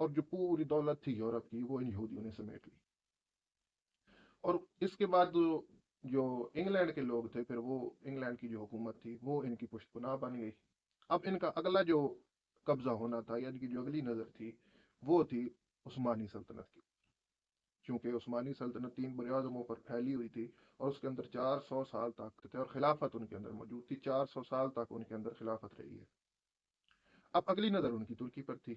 اور جو پوری دولت تھی یورپ کی وہ ان یہودیوں نے سمیٹ لی. اور اس کے بعد جو انگلینڈ کے لوگ تھے، پھر وہ انگلینڈ کی جو حکومت تھی وہ ان کی پشت پناہ بن گئی. اب ان کا اگلا جو قبضہ ہونا تھا یا ان کی جو اگلی نظر تھی وہ تھی عثمانی سلطنت کی. چونکہ عثمانی سلطنت 3 براعظموں پر پھیلی ہوئی تھی اور اس کے اندر 400 سال تک تھے اور خلافت ان کے اندر موجود تھی. 400 سال تک ان کے اندر خلافت رہی ہے. اب اگلی نظر ان کی ترکی پر تھی.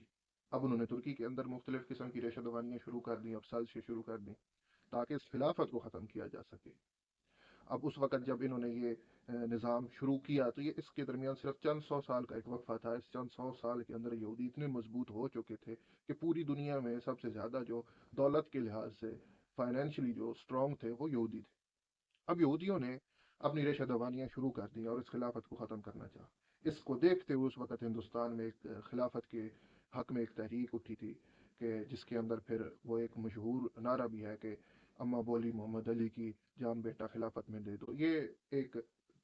اب انہوں نے ترکی کے اندر مختلف قسم کی ریشہ دوانیاں شروع کر دیں اور سازشیں شروع کر دیں تاکہ اس خلافت کو ختم کیا جا سکے. اب اس وقت جب انہوں نے یہ نظام شروع کیا تو یہ اس کے درمیان صرف چند سو سال کا ایک وقفہ تھا. اس چند سو سال کے اندر یہودی اتنے مضبوط ہو چکے تھے کہ پوری دنیا میں سب سے زیادہ جو دولت کے لحاظ سے فائنینشلی جو اسٹرانگ تھے وہ یہودی تھے. اب یہودیوں نے اپنی ریشہ دوانیاں شروع کر دی اور اس خلافت کو ختم کرنا چاہا. اس کو دیکھتے ہوئے اس وقت ہندوستان میں ایک خلافت کے حق میں ایک تحریک اٹھی تھی کہ جس کے اندر پھر وہ ایک مشہور نعرہ بھی ہے کہ اما بولی محمد علی کی جان بیٹا خلافت میں دے دو. یہ ایک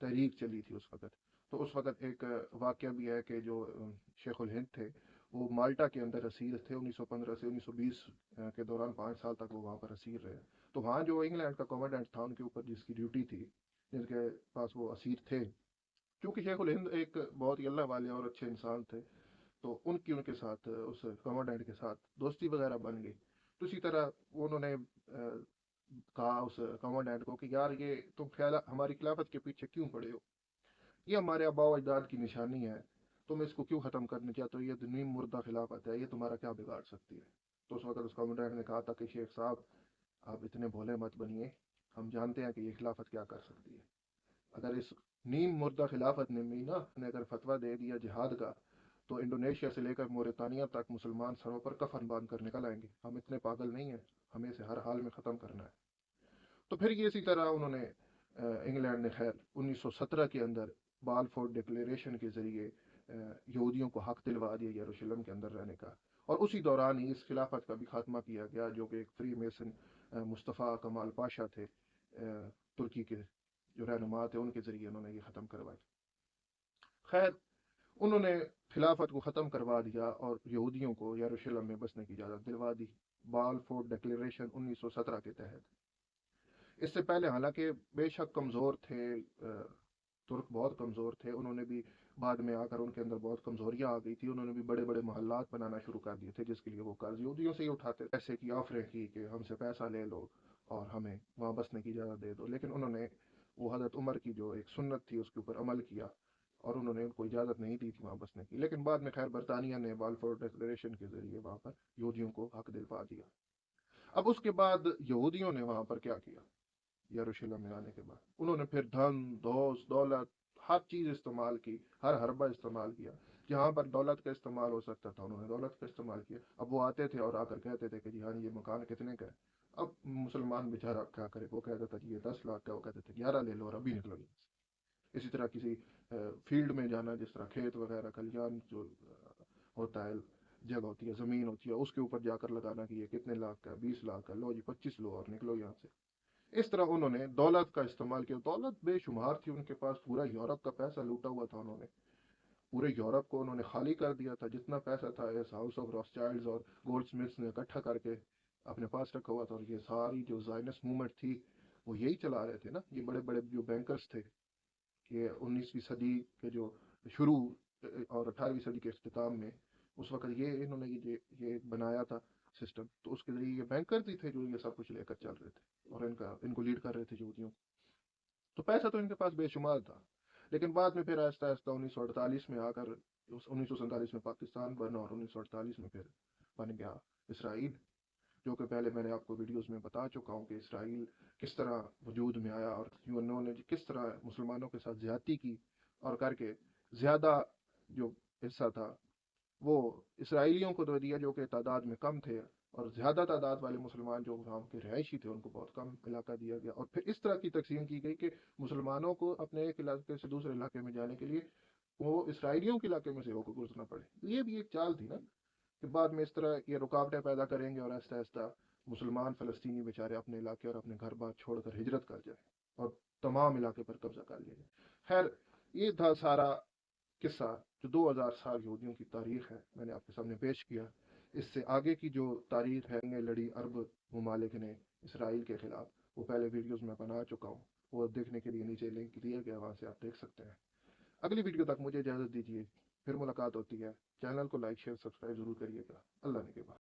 تحریک چلی تھی اس وقت. تو اس وقت ایک واقعہ بھی ہے کہ جو شیخ الہند تھے وہ مالٹا کے اندر اسیر تھے 1915 سے 1920 کے دوران. 5 سال تک وہ وہاں پر اسیر رہے. تو وہاں جو انگلینڈ کا کمانڈنٹ تھا ان کے اوپر جس کی ڈیوٹی تھی جن کے پاس وہ اسیر تھے، کیونکہ شیخ الہند ایک بہت ہی اللہ والے اور اچھے انسان تھے تو ان کے ساتھ اس کمانڈنٹ کے ساتھ دوستی وغیرہ بن گئی. تو اسی طرح انہوں نے کہا اس کمانڈنٹ کو کہ یار یہ تم ہماری خلافت کے پیچھے کیوں پڑے ہو؟ یہ ہمارے آباء و اجداد کی نشانی ہے، تم اس کو کیوں ختم کرنے چاہتے ہو؟ یہ نیم مردہ خلافت ہے، یہ تمہارا کیا بگاڑ سکتی ہے؟ تو اس وقت اس کمانڈنٹ نے کہا تھا کہ شیخ صاحب آپ اتنے بھولے مت بنیے، ہم جانتے ہیں کہ یہ خلافت کیا کر سکتی ہے. اگر اس نیم مردہ خلافت نے مینا نے اگر فتویٰ دے دیا جہاد کا تو انڈونیشیا سے لے کر موریتانیہ تک مسلمان سروں پر کفن باندھ کر نکل آئیں گے. ہم اتنے پاگل نہیں ہیں، ہمیں اسے ہر حال میں ختم کرنا ہے. تو پھر یہ اسی طرح انہوں نے انگلینڈ نے خیر 1917 کے اندر بالفورڈ ڈکلیریشن کے ذریعے یہودیوں کو حق دلوا دیا یروشلم کے اندر رہنے کا. اور اسی دوران ہی اس خلافت کا بھی خاتمہ کیا گیا جو کہ ایک فری میسن مصطفیٰ کمال پاشا تھے ترکی کے جو رہنما تھے، ان کے ذریعے انہوں نے یہ ختم کروائی. خیر انہوں نے خلافت کو ختم کروا دیا اور یہودیوں کو یروشلم میں بسنے کی اجازت دلوا دی بالفورڈ ڈکلیریشن 1917 کے تحت. اس سے پہلے حالانکہ بے شک کمزور تھے ترک، بہت کمزور تھے. انہوں نے بھی بعد میں آ کر ان کے اندر بہت کمزوریاں آ گئی تھی. انہوں نے بھی بڑے بڑے محلات بنانا شروع کر دیے تھے جس کے لیے وہ قرض یہودیوں سے ہی اٹھاتے، ایسے کی آفریں کی کہ ہم سے پیسہ لے لو اور ہمیں وہاں بسنے کی اجازت دے دو. لیکن انہوں نے وہ حضرت عمر کی جو ایک سنت تھی اس کے اوپر عمل کیا اور انہوں نے ان کو اجازت نہیں دی تھی وہاں بسنے کی. لیکن بعد میں خیر برطانیہ نے بالفورڈ ڈکلیریشن کے ذریعے وہاں پر یہودیوں کو حق دلوا دیا. اب اس کے بعد یہودیوں نے وہاں پر کیا کیا؟ یروشلم میں آنے کے بعد انہوں نے پھر دھن دولت ہر چیز استعمال کی، ہر حربہ استعمال کیا. جہاں پر دولت کا استعمال ہو سکتا تھا انہوں نے دولت کا استعمال کیا. اب وہ آتے تھے اور آ کر کہتے تھے کہ جی ہاں یہ مکان کتنے کا ہے؟ اب مسلمان بیچارہ کیا کرے، وہ کہتا تھا جی یہ 10 لاکھ کا، وہ کہتے تھے 11 لے لو اور ابھی نکلو. اسی طرح کسی فیلڈ میں جانا، جس طرح کھیت وغیرہ کھلیان جو ہوتا ہے، جگہ ہوتی ہے، زمین ہوتی ہے، اس کے اوپر جا کر لگانا کہ یہ کتنے لاکھ کا، 20 لاکھ کا، لو جی 25 لو اور نکلو یہاں سے. اس طرح انہوں نے دولت کا استعمال کیا. دولت بے شمار تھی ان کے پاس، پورا یورپ کا پیسہ لوٹا ہوا تھا انہوں نے. پورے یورپ کو انہوں نے خالی کر دیا تھا. جتنا پیسہ تھا اس ہاؤس آف راسچائلڈز اور گولڈ سمتھس نے اکٹھا کر کے اپنے پاس رکھا ہوا تھا. اور یہ ساری جو زائنس موومنٹ تھی وہ یہی چلا رہے تھے نا. یہ بڑے بڑے جو بینکرز تھے کہ 19ویں صدی کے جو شروع اور 18ویں صدی کے اختتام میں اس وقت یہ انہوں نے یہ بنایا تھا سسٹم. تو اس کے ذریعے یہ بینکرز ہی تھے جو یہ سب کچھ لے کر چل رہے تھے اور ان کو لیڈ کر رہے تھے یہودیوں. تو پیسہ تو ان کے پاس بے شمار تھا. لیکن بعد میں پھر آہستہ آہستہ 1948 میں آ کر 1947 میں پاکستان بنا اور 1948 میں پھر بن گیا اسرائیل، جو کہ پہلے میں نے آپ کو ویڈیوز میں بتا چکا ہوں کہ اسرائیل کس طرح وجود میں آیا اور یونانوں نے کس طرح مسلمانوں کے ساتھ زیادتی کی اور کر کے زیادہ جو حصہ تھا وہ اسرائیلیوں کو دے دیا جو کہ تعداد میں کم تھے، اور زیادہ تعداد والے مسلمان جو وہاں کے رہائشی تھے ان کو بہت کم علاقہ دیا گیا. اور پھر اس طرح کی تقسیم کی گئی کہ مسلمانوں کو اپنے ایک علاقے سے دوسرے علاقے میں جانے کے لیے وہ اسرائیلیوں کے علاقے میں سے ہو کر گزرنا پڑے. یہ بھی ایک چال تھی نا کہ بعد میں اس طرح یہ رکاوٹیں پیدا کریں گے اور آہستہ آہستہ مسلمان فلسطینی بیچارے اپنے علاقے اور اپنے گھر بار چھوڑ کر ہجرت کر جائیں اور تمام علاقے پر قبضہ کر لیا جائے. خیر یہ تھا سارا قصہ جو 2000 سال یہودیوں کی تاریخ ہے، میں نے آپ کے سامنے پیش کیا. اس سے آگے کی جو تاریخ ہے جنگیں لڑی عرب ممالک نے اسرائیل کے خلاف، وہ پہلے ویڈیوز میں بنا چکا ہوں، وہ دیکھنے کے لیے نیچے لنک دیا گیا، وہاں سے آپ دیکھ سکتے ہیں۔ اگلی ویڈیو تک مجھے اجازت دیجیے، پھر ملاقات ہوتی ہے۔ چینل کو لائک شیئر سبسکرائب ضرور کریے گا۔ اللہ نے کے بعد